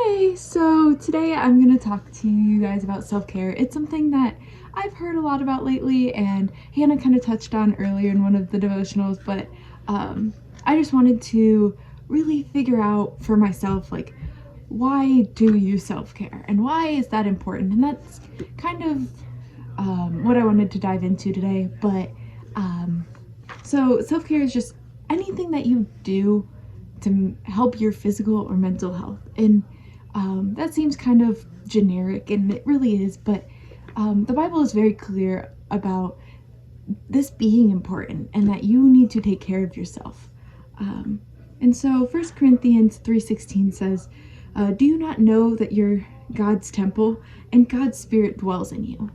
Hey, so today I'm going to talk to you guys about self-care. It's something that I've heard a lot about lately, and Hannah kind of touched on earlier in one of the devotionals, but I just wanted to really figure out for myself, like, why do you self-care and why is that important? And that's kind of what I wanted to dive into today. But so self-care is just anything that you do to help your physical or mental health. And that seems kind of generic, and it really is, but the Bible is very clear about this being important and that you need to take care of yourself. And so 1 Corinthians 3:16 says, do you not know that you're God's temple and God's Spirit dwells in you?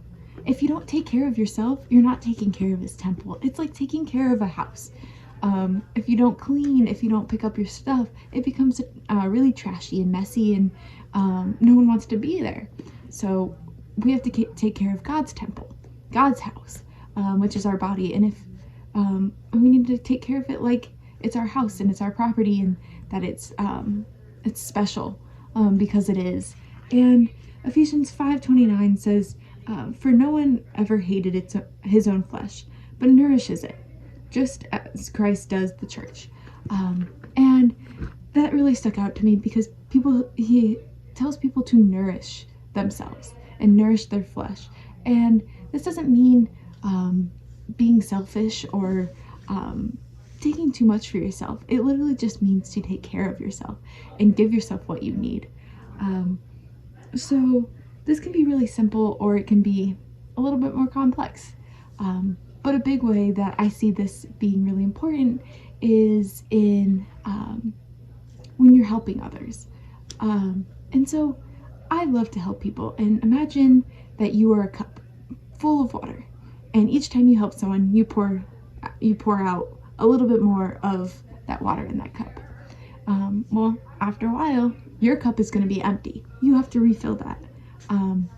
If you don't take care of yourself, you're not taking care of his temple. It's like taking care of a house. If you don't clean, if you don't pick up your stuff, it becomes really trashy and messy, and no one wants to be there. So we have to take care of God's temple, God's house, which is our body. And if we need to take care of it like it's our house and it's our property, and that it's special because it is. And Ephesians 5:29 says, for no one ever hated his own flesh, but nourishes it, just as Christ does the church. And that really stuck out to me because he tells people to nourish themselves and nourish their flesh. And this doesn't mean being selfish or taking too much for yourself. It literally just means to take care of yourself and give yourself what you need. So this can be really simple, or it can be a little bit more complex. But a big way that I see this being really important is in when you're helping others. And so I love to help people. And imagine that you are a cup full of water, and each time you help someone, you pour out a little bit more of that water in that cup. Well, after a while, your cup is going to be empty. You have to refill that.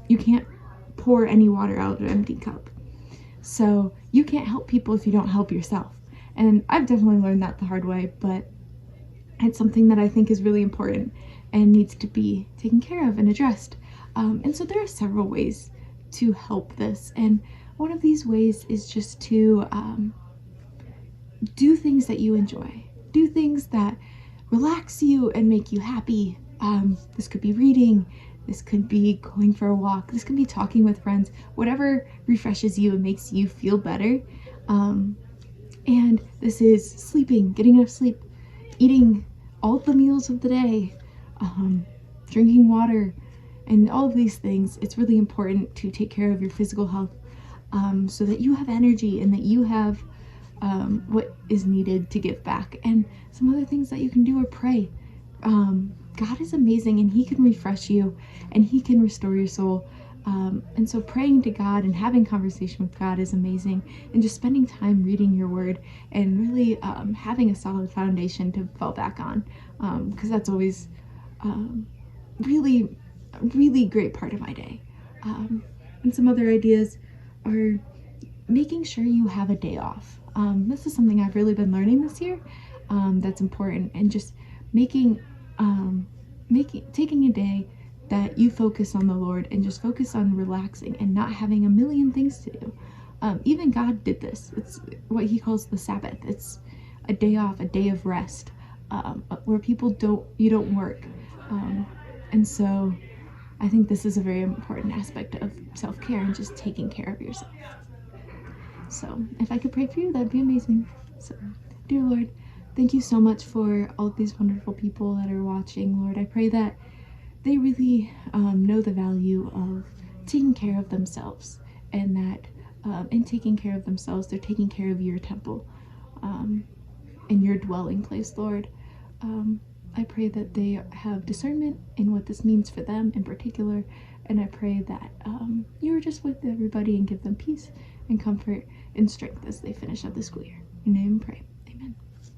You can't pour any water out of an empty cup. So you can't help people if you don't help yourself. And I've definitely learned that the hard way, but it's something that I think is really important and needs to be taken care of and addressed. And so there are several ways to help this. And one of these ways is just to do things that you enjoy. Do things that relax you and make you happy. This could be reading. This could be going for a walk. This could be talking with friends. Whatever refreshes you and makes you feel better. And this is sleeping, getting enough sleep, eating all the meals of the day, drinking water, and all of these things. It's really important to take care of your physical health so that you have energy and that you have what is needed to give back. And some other things that you can do are pray. God is amazing, and he can refresh you and he can restore your soul. And so praying to God and having conversation with God is amazing, and just spending time reading your word and really having a solid foundation to fall back on, because that's always really, really great part of my day. And some other ideas are making sure you have a day off. This is something I've really been learning this year. That's important, and just taking a day that you focus on the Lord and just focus on relaxing and not having a million things to do. Even God did this. It's what he calls the Sabbath. It's a day off, a day of rest, where you don't work. And so I think this is a very important aspect of self-care and just taking care of yourself. So if I could pray for you, that'd be amazing. So, dear Lord, thank you so much for all of these wonderful people that are watching. Lord, I pray that they really know the value of taking care of themselves, and that in taking care of themselves, they're taking care of your temple and your dwelling place, Lord. I pray that they have discernment in what this means for them in particular, and I pray that you are just with everybody and give them peace and comfort and strength as they finish out the school year. In your name, pray.